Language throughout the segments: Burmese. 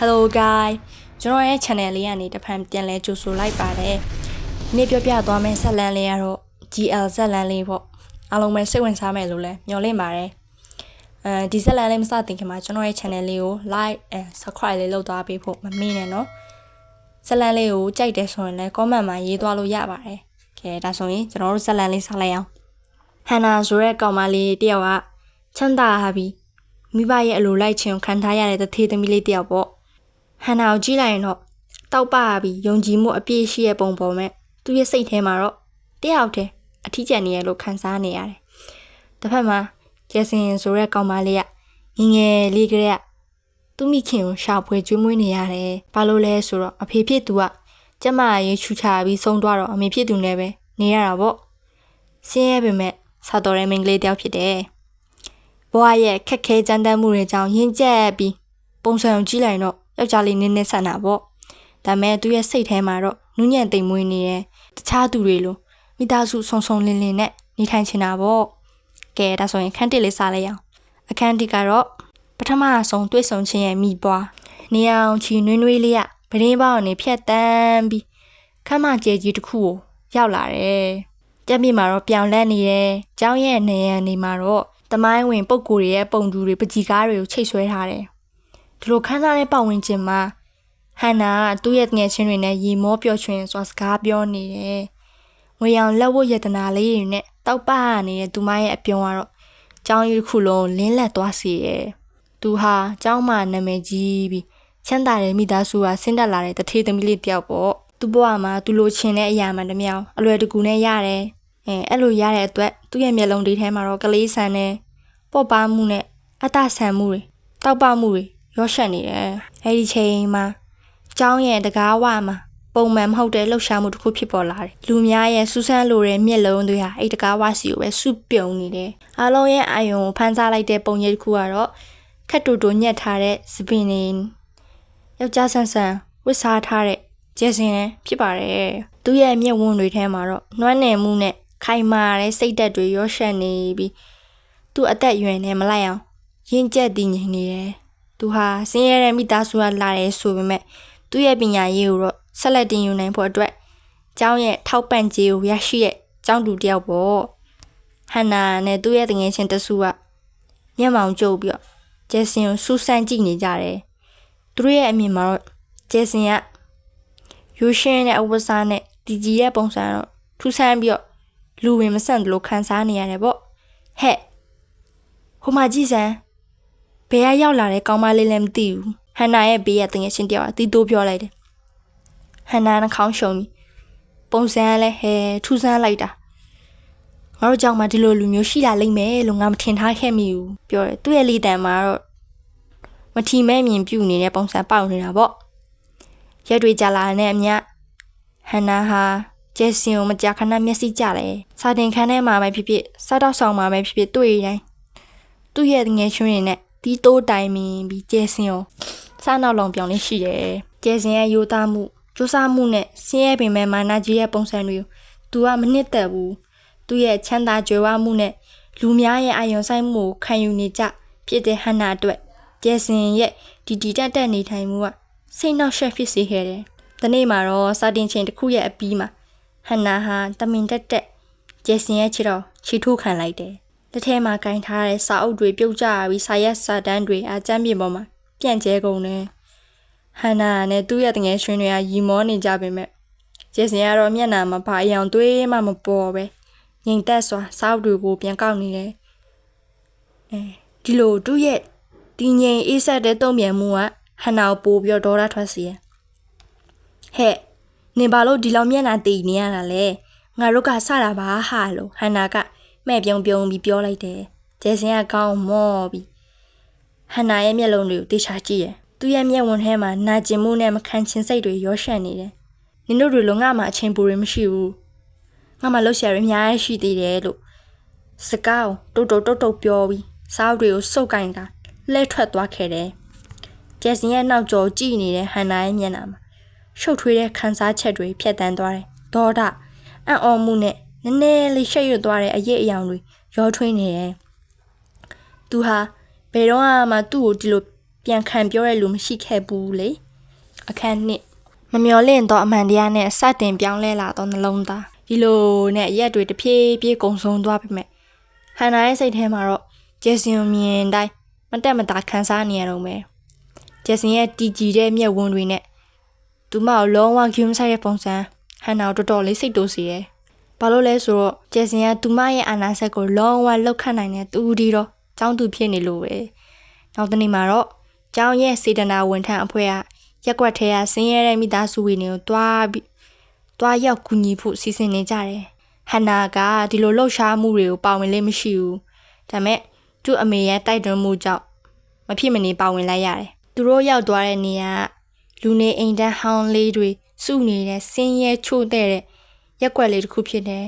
Hello guys ကျွန်တော်ရဲ့ channel လေးကနေတစ်ဖန်ပြန်လဲကြိုဆိုလိုက်ပါတယ်။နေ့ပြောပြသွားမယ့်ဇာတ်လမ်းလေးကတော့ GL ဇာတ်လမ်းလေးပေါ့။အားလုံးပဲစိတ်ဝင်စားမယ်လို့လဲမျှော်လင့်ပါတယ်။ဒီဇာတ်လမ်းလေးမစတင်ခင်မှာကျွန်တော်ရဲ့ channel လေးကို like and subscribe လေးလုပ်သွားပေးဖို့မမေ့နဲ့နော်။ဇာတ်လမ်းလေးကိုကြိုက်တယ်ဆိုရင်လည်း comment မှာရေးသွားလို့ရပါတယ်။ကဲဒါဆိုရင်ကျွန်တော်တို့ဇာတ်လမ်းလေးစလိုက်အောင်။ဟန်နာဆိုတဲ့ကောင်မလေးတယောက်ကချမ်းသာဟာပြီးမိဘရဲ့အလိုလိုက်ခြင်းခံထားရတဲ့တထေးသမီးလေးတယောက်ပေါ့ဟန်နာကိုကြည့်လိုက်ရင်တော့တောက်ပပြီးယုံကြည်မှုအပြည့်ရှိတဲ့ပုံပေါ်မဲ့သူ့ရဲ့စိတ်ထဲမှာတော့တယောက်တည်းအထီးကျန်နေရလို့ခံစားနေရတယ်တစ်ဖက်မှာကျက်စင်ဆိုတဲ့ကောင်မလေးကငငယ်လေးကလေးကသူ့မိခင်ကိုရှာဖွေကျွေးမွေးနေရတယ်ဘာလို့လဲဆိုတော့အဖေဖြစ်သူကကျမရေးချူချပြီးဆုံးသွားတော့အမေဖြစ်သူနဲ့ပဲနေရတာပေါ့ဆင်းရဲပေမဲ့စာတော်ရဲ့မိန်းကလေးတယောက်ဖြစ်တယ်ဘွားရဲ့ခက်ခဲကြမ်းတမ်းမှုတွေကြောင့်ရင်းကျက်ပြီးပုံစံကိုကြည့်လိုက်တော့ယောက်ျားလေးနည်းနည်းဆန်တာပေါ့ဒါမဲ့သူရဲ့စိတ်ထဲမှာတော့နူးညံ့သိမ်မွေးနေတဲ့တခြားသူတွေလိုမိသားစုဆုံဆုံလင်းလင်းနဲ့နေထိုင်ချင်တာပေါ့ကဲဒါဆိုရင်ခန်းတစ်လေးစားလိုက်အောင်အခန်းတစ်ကတော့ပထမဆုံးတွေ့ဆုံခြင်းရဲ့မိဘွားနေအောင်ချီနွေးနွေးလေးကပရင်းပေါင်းနေဖြတ်တန်းပြီးခမ်းမကျဲကြီးတစ်ခုကိုရောက်လာတယ်ကြက်မြေမှာတော့ပြောင်လဲနေတယ်ကျောင်းရဲ့နေရန်နေမှာတော့တမိုင်းဝင်ပုံကိုယ်ရဲ့ပုံတူတွေပကြီးကားတွေကိုချိတ်ဆွဲထားတယ်ဒီလိုခန်းစားတဲ့ပတ်ဝန်းကျင်မှာဟန်နာကသူ့ရဲ့ငယ်ချင်းတွေနဲ့ရီမောပျော်ရွှင်စွာစကားပြောနေတယ်။ငွေရောင်လက်ဝတ်ရတနာလေးတွေနဲ့တောက်ပနေတဲ့သူမရဲ့အပြုံးကတော့ကျောင်းရီတစ်ခုလုံးလင်းလက်သွားစေတယ်။သူဟာကျောင်းမှာနာမည်ကြီးပြီးချမ်းသာတဲ့မိသားစုကဆင်းသက်လာတဲ့တထေးသမီးလေးတယောက်ပေါ့။သူ့ဘဝမှာသူလိုချင်တဲ့အရာမှန်တမျှအလွယ်တကူနဲ့ရတယ်။အဲ့လိုရတဲ့အတွက်သူ့ရဲ့မျက်လုံးတွေထဲမှာတော့ကလေးဆန်နဲ့ပေါ့ပါမှုနဲ့အတဆန်မှုတွေတောက်ပမှုတွေရောရှက်နေတယ်အဲ့ဒီချိန်မှာကျောင်းရဲ့တကားဝမှာပုံမှန်မဟုတ်တဲ့လှုပ်ရှားမှုတစ်ခုဖြစ်ပေါ်လာတယ်လူများရဲ့စူးစမ်းလိုတဲ့မျက်လုံးတွေဟာအဲ့တကားဝစီကိုပဲစုပြုံနေတယ်အားလုံးရဲ့အာယုံကိုဖန်ဆားလိုက်တဲ့ပုံရိပ်တစ်ခုကတော့ခက်တူတူညက်ထားတဲ့စပင်နေယောက်ျားဆန်ဆန်ဝစ်စားထားတဲ့ကျဲစင်ဖြစ်ပါတယ်သူ့ရဲ့မျက်ဝန်းတွေထဲမှာတော့နှွမ်းနယ်မှုနဲ့ခိုင်မာတဲ့စိတ်ဓာတ်တွေရောရှက်နေပြီးသူ့အသက်အရွယ်နဲ့မလိုက်အောင်ရင့်ကျက်တည်ငြိမ်နေတယ်သူဟာဆင်းရဲတဲ့မိသားစုကလာတယ်ဆိုပေမဲ့သူ့ရဲ့ပညာရေးကိုတော့ဆက်လက်တင်ယူနိုင်ဖို့အတွက်ကျောင်းရဲ့ထောက်ပံ့ကြေးကိုရရှိတဲ့ကျောင်းသူတယောက်ပေါ့ဟန်နာနဲ့သူ့ရဲ့တငယ်ချင်းတစုကမျက်မှောင်ကျုပ်ပြီးတော့ဂျက်ဆင်ကိုစူးစမ်းကြည့်နေကြတယ်သူတို့ရဲ့အမြင်မှာတော့ဂျက်ဆင်ကယူရှင်းတဲ့အဝတ်စားနဲ့တီကြီးရဲ့ပုံစံတော့ထူးဆန်းပြီးတော့လူဝင်မဆန့်တယ်လို့ခံစားနေရတယ်ပေါ့ဟဲ့ဟိုမှာကြည့်စမ်းဘယ်ရောက်လာတဲ့ကောင်းမလေးလည်းမသိဘူးဟန်နာရဲ့ဘေးကတငယ်ချင်းတယောက်ကတီးတိုးပြောလိုက်တယ်ဟန်နာနှာခေါင်းရှုံပြီးပုံစံလည်းဟဲထူးဆန်းလိုက်တာငါတို့ကြောင့်မှဒီလိုလူမျိုးရှိလာလိမ့်မယ်လို့ငါမထင်ထားခဲ့မိဘူးပြောတယ်သူ့ရဲ့လေတံမှာတော့မထီမဲ့မြင်ပြုတ်နေတဲ့ပုံစံပေါက်နေတာပေါ့ရက်တွေကြာလာတဲ့အမြဟန်နာဟာကျဲစင်ကိုမကြာခဏမျက်စိကျတယ်စာတင်ခန်းထဲမှာပဲဖြစ်ဖြစ်စားတော့ဆောင်မှာပဲဖြစ်ဖြစ်တွေ့တိုင်းသူ့ရဲ့ငယ်ချင်းတွေနဲ့တီးတိုးတိုင်မင်းပြီးကျဲစင်ကိုစားနောက်လောင်ပြောင်းလေးရှိတယ်ကျဲစင်ရဲ့ရိုးသားမှုကြိုးစားမှုနဲ့ဆင်းရဲပင်မဲ့မာနကြီးရဲ့ပုံစံတွေကိုသူကမနှစ်သက်ဘူးသူ့ရဲ့ချမ်းသာကြွယ်ဝမှုနဲ့လူများရဲ့အာရုံစိုက်မှုကိုခံယူနေကြဖြစ်တဲ့ဟန်နာအတွက်ကျဲစင်ရဲ့ဒီတက်နေထိုင်မှုကစိတ်နှောက်ယှက်ဖြစ်စေခဲ့တယ်ဒီနေ့မှာတော့စာတင်ချိန်တစ်ခုရဲ့အပြီးမှာဟန်နာဟာတမင်တက်ကျဲစင်ရဲ့ခြေတော်ခြေထိုးခံလိုက်တယ်တစ်ထဲမှာကင်ထားတဲ့စာအုပ်တွေပြုတ်ကျပြီးစာရက်စာတန်းတွေအကျမ်းပြင်ပေါ်မှာပြန့်ကျဲကုန်တယ်ဟန်နာနဲ့သူ့ရဲ့တငယ်ချင်းတွေကရီမောနေကြပေမဲ့ကျဲစင်ကတော့မျက်နှာမှာဘာအယောင်သွေးမှမပေါ်ပဲငြိမ်သက်စွာစာအုပ်တွေကိုပြန်ကောက်နေတယ်ဒီလိုသူ့ရဲ့ဒီငြိမ်အေးဆက်တဲ့တုံ့ပြန်မှုကဟန်နာကိုပို့ပြီးဒေါသထွက်စေတယ်ဟဲ့နေဘာလို့ဒီလောက်မျက်နှာတိတ်နေရတာလဲငါတို့ကစတာပါဟာလို့ဟန်နာကမဲ့ပြုံပြီးပြောလိုက်တယ်ကျဲစင်ကကောင်းမော့ပြီးဟန်နာရဲ့မျက်လုံးတွေကိုတေချာကြည့်တယ်သူ့ရဲ့မျက်ဝန်းထဲမှာနာကျင်မှုနဲ့မခံချင်စိတ်တွေရောရှက်နေတယ်နင်တို့တွေလုံးငါမှအချင်းပူတွေမရှိဘူးငါမှလှုပ်ရှားရအများကြီးရှိသေးတယ်လို့စကားကိုတုတ်ပြောပြီးစားအုပ်တွေကိုစုပ်ကင်တာလှဲထွက်သွားခဲ့တယ်ကျဲစင်ရဲ့နောက်ကျော်ကြည့်နေတဲ့ဟန်နာရဲ့မျက်နှာမှာရှုပ်ထွေးတဲ့ခံစားချက်တွေဖြတ်တန်းသွားတယ်ဒေါသအံ့ဩမှုနဲ့နည်းနည်းလေးရှက်ရွံ့သွားတဲ့အရေးအယောင်တွေရောထွေးနေတယ်သူဟာဘယ်တော့မှသူ့ကိုဒီလို ပြန်ခံပြောတဲ့လူမရှိခဲ့ဘူးလေအခန်းနှစ်မမျော်လင့်တော့အမှန်တရားနဲ့စတင်ပြောင်းလဲလာတော့နှလုံးသားဒီလိုနဲ့ရက်တွေတဖြည်းဖြည်းကုံဆုံးသွားပြီမဲ့ဟန်နာရဲ့စိတ်ထဲမှာတော့ဂျက်ဆင်ကိုမြင်တိုင်းမတက်မတာခံစားနေရတော့မယ်ဂျက်ဆင်ရဲ့တီကြည်တဲ့မျက်ဝန်းတွေနဲ့သူမကိုလုံးဝဂုဏ်ဆိုင်တဲ့ပုံစံဟန်နာကိုတော်တော်လေးစိတ်တိုးစေတယ်ဘာလို့လဲဆိုတော့ဂျက်ဆင်ကသူမရဲ့အာနာဆက်ကိုလုံးဝလောက်ခတ်နိုင်တဲ့သူဒီတော့ចောင်းသူဖြစ်နေလို့ပဲနောက်တနေ့မှာတော့ကျောင်းရဲ့စေတနာဝန်ထမ်းအဖွဲ့ကရက်ကွက်ထဲကဆင်းရဲတဲ့မိသားစုဝင်တွေကိုတွားရောက်ကူညီဖို့စီစဉ်နေကြတယ်ဟန်နာကဒီလိုလှုပ်ရှားမှုတွေကိုပါဝင်လေးမရှိဘူးဒါပေမဲ့သူ့အမေရဲ့တိုက်တွန်းမှုကြောင့်မဖြစ်မနေပါဝင်လိုက်ရတယ်သူတို့ရောက်သွားတဲ့နေရာလူနေအိမ်တန်းဟောင်းလေးတွေစုနေတဲ့ဆင်းရဲချို့တဲ့ရက်ကွက်လေးတစ်ခုဖြစ်တယ်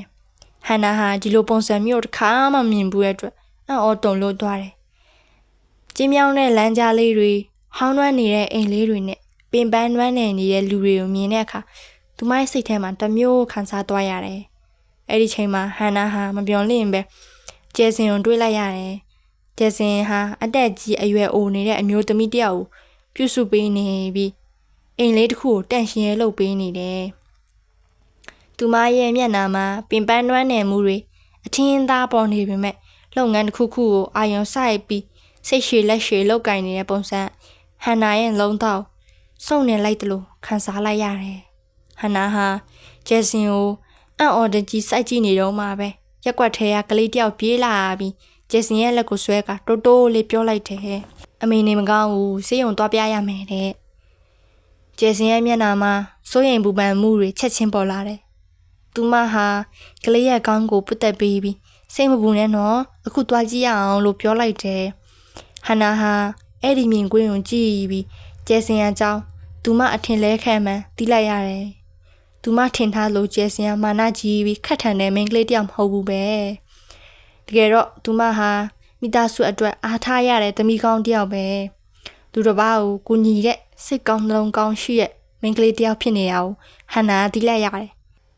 ဟန်နာဟာဒီလိုပုံစံမျိုးတစ်ခါမှမြင်ဘူးတဲ့အတွက်အော်တုန်လို့သွားတယ်ကျင်းမြောင်းတဲ့လမ်းကြားလေးတွေဟောင်းနှွမ်းနေတဲ့အိမ်လေးတွေနဲ့ပင်ပန်းနှွမ်းနေတဲ့လူတွေကိုမြင်တဲ့အခါသူမရဲ့စိတ်ထဲမှာတမျိုးခံစားသွားရတယ်အဲ့ဒီချိန်မှာဟန်နာဟာမပြောလင့်ပဲကျဲစင်ကိုတွေးလိုက်ရတယ်ကျဲစင်ဟာအတက်ကြီးအရွယ်အိုနေတဲ့အမျိုးသမီးတယောက်ကိုပြုစုပေးနေပြီးအိမ်လေးတစ်ခုကိုတန့်ရှင်းရဲလုပ်ပေးနေတယ်သူမရဲ့မျက်နှာမှာပင်ပန်းနှွမ်းနေမှုတွေအထင်းသားပေါ်နေပေမဲ့လုပ်ငန်းတစ်ခုခုကိုအာရုံစိုက်ပြီးစိတ်ရှည်လက်ရှည်လောက်ကင်နေတဲ့ပုံစံဟန်နာရဲ့လုံးတော့စုံနေလိုက်တယ်လို့ခံစားလိုက်ရတယ်ဟန်နာဟာဂျက်ဆင်ကိုအံ့ဩတကြီးစိုက်ကြည့်နေတော့မှပဲရက်ကွက်ထဲကကလေးတယောက်ပြေးလာပြီးဂျက်ဆင်ရဲ့လက်ကိုဆွဲကတိုးတိုးလေးပြောလိုက်တယ်အမေနေမကောင်းဘူးဆေးရုံသွားပြရမယ်တဲ့ဂျက်ဆင်ရဲ့မျက်နှာမှာစိုးရိမ်ပူပန်မှုတွေချက်ချင်းပေါ်လာတယ်သူမဟာကလေးရဲ့ခေါင်းကိုပုတ်တက်ပြီးစိတ်မပူနဲ့နော်အခုသွားကြည့်ရအောင်လို့ပြောလိုက်တယ်ဟန်နာဟာအဲ့ဒီမြင်ကွင်းကိုကြည့်ပြီးကျဲစင်ရကြောင်းသူမအထင်လဲခံမှန်းတီးလိုက်ရတယ်သူမထင်ထားလို့ကျဲစင်ရမာနကြီးပြီးခတ်ထန်တဲ့မိန်းကလေးတယောက်မဟုတ်ဘူးပဲတကယ်တော့သူမဟာမိသားစုအတွက်အားထားရတဲ့သမီးကောင်းတယောက်ပဲသူတစ်ပါးကိုကူညီတဲ့စိတ်ကောင်းနှလုံးကောင်းရှိတဲ့မိန်းကလေးတယောက်ဖြစ်နေတာကိုဟန်နာတီးလိုက်ရတယ်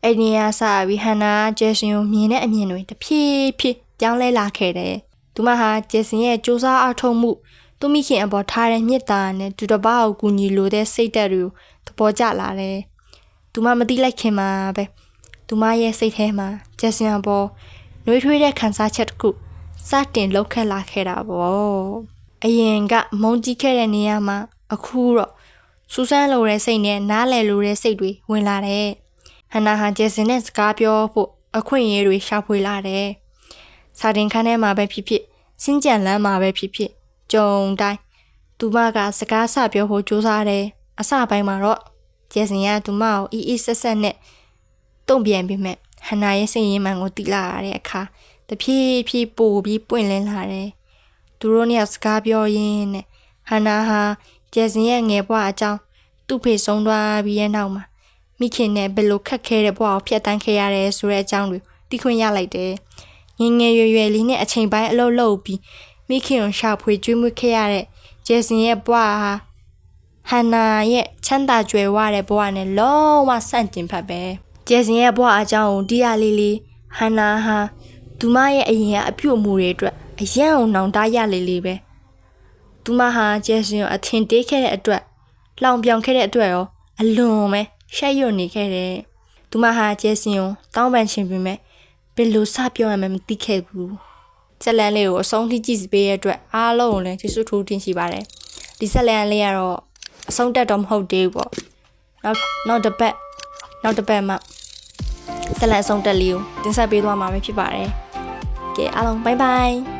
အဲ့ဒီနေရာစပြီးဟန်နာကျဲစင်ကိုမြင်တဲ့အမြင်တွေတဖြည်းဖြည်းပြောင်းလဲလာခဲ့တယ်သူမဟာကျဲစင်ရဲ့စူးစမ်းအားထုတ်မှုသူမိခင်အပေါ်ထားတဲ့မေတ္တာနဲ့သူတစ်ပါးကိုကူညီလိုတဲ့စိတ်ဓာတ်တွေကိုသဘောကျလာတယ်သူမမသိလိုက်ခင်မှာပဲသူမရဲ့စိတ်ထဲမှာကျဲစင်အပေါ်နှွေးထွေးတဲ့ခံစားချက်တစ်ခုစတင်လောက်ခက်လာခဲ့တာပေါ့အရင်ကမုန်းကြီးခဲ့တဲ့နေရာမှာအခုတော့စူးစမ်းလိုတဲ့စိတ်နဲ့နားလည်လိုတဲ့စိတ်တွေဝင်လာတယ်ဟန်နာဟာကျဲစင်နဲ့စကားပြောဖို့အခွင့်အရေးတွေရှာဖွေလာတယ်စာတင်ခန်းထဲမှာပဲဖြစ်ဖြစ်စင်းကြံလမ်းမှာပဲဖြစ်ဖြစ်ကြုံတိုင်းသူမကစကားဆပြောဖို့ကြိုးစားတယ်အစပိုင်းမှာတော့ကျဲစင်ကသူမကိုအီဆက်ဆက်နဲ့တုံ့ပြန်ပြီးမဲ့ဟန်နာရဲ့စိတ်ရင်းမှန်ကိုတိလာရတဲ့အခါတဖြည်းဖြည်းပို့ပြီးပွင့်လင်းလာတယ်သူတို့နဲ့စကားပြောရင်းနဲ့ဟန်နာဟာကျဲစင်ရဲ့ငယ်ဘဝအကြောင်းသူ့ဖေဆုံးသွားပြီးရဲ့နောက်မှာမိခင်နဲ့ဘယ်လိုခက်ခဲတဲ့ဘဝကိုဖျက်ဆီးခဲ့ရတယ်ဆိုတဲ့အကြောင်းတွေသိခွင့်ရလိုက်တယ်ငယ်ငယ်ရွယ်လေးနဲ့အချိန်ပိုင်းအလုပ်လုပ်ပြီးမိခင်ကိုရှာဖွေကျွေးမွေးခဲ့ရတဲ့ဂျေဆင်ရဲ့ဘဝဟာဟန်နာရဲ့ချမ်းသာကြွယ်ဝတဲ့ဘဝနဲ့လုံးဝဆန့်ကျင်ဖက်ပဲဂျေဆင်ရဲ့ဘဝအကြောင်းကိုတီးရလေးဟန်နာဟာသူမရဲ့အရင်ကအပြုတ်မှုတွေအတွက်အယံအောင်နောင်တရလေးပဲသူမဟာဂျေဆင်ကိုအထင်သေးခဲ့တဲ့အတွက်လောင်ပြောင်ခဲ့တဲ့အတွက်ရောအလွန်ပဲရှက်ရွံ့နေခဲ့တယ်သူမဟာဂျေဆင်ကိုတောင်းပန်ခြင်းပြီးဘယ်လိုစပြောရမှန်းမသိခဲ့ဘူးဇလန်လေးကိုအဆုံးထိကြည့်ပေးရတဲ့အတွက်အားလုံးကိုလည်းကျေးဇူးထူးတင်ရှိပါတယ်ဒီဇလန်လေးကတော့အဆုံးတက်တော့မဟုတ်သေးဘူးပေါ့နောက်တစ်ပတ်မှဇလန်အဆုံးတက်လေးကိုတင်ဆက်ပေးသွားမှာပဲဖြစ်ပါတယ်ကဲအားလုံးဘိုင်ဘိုင်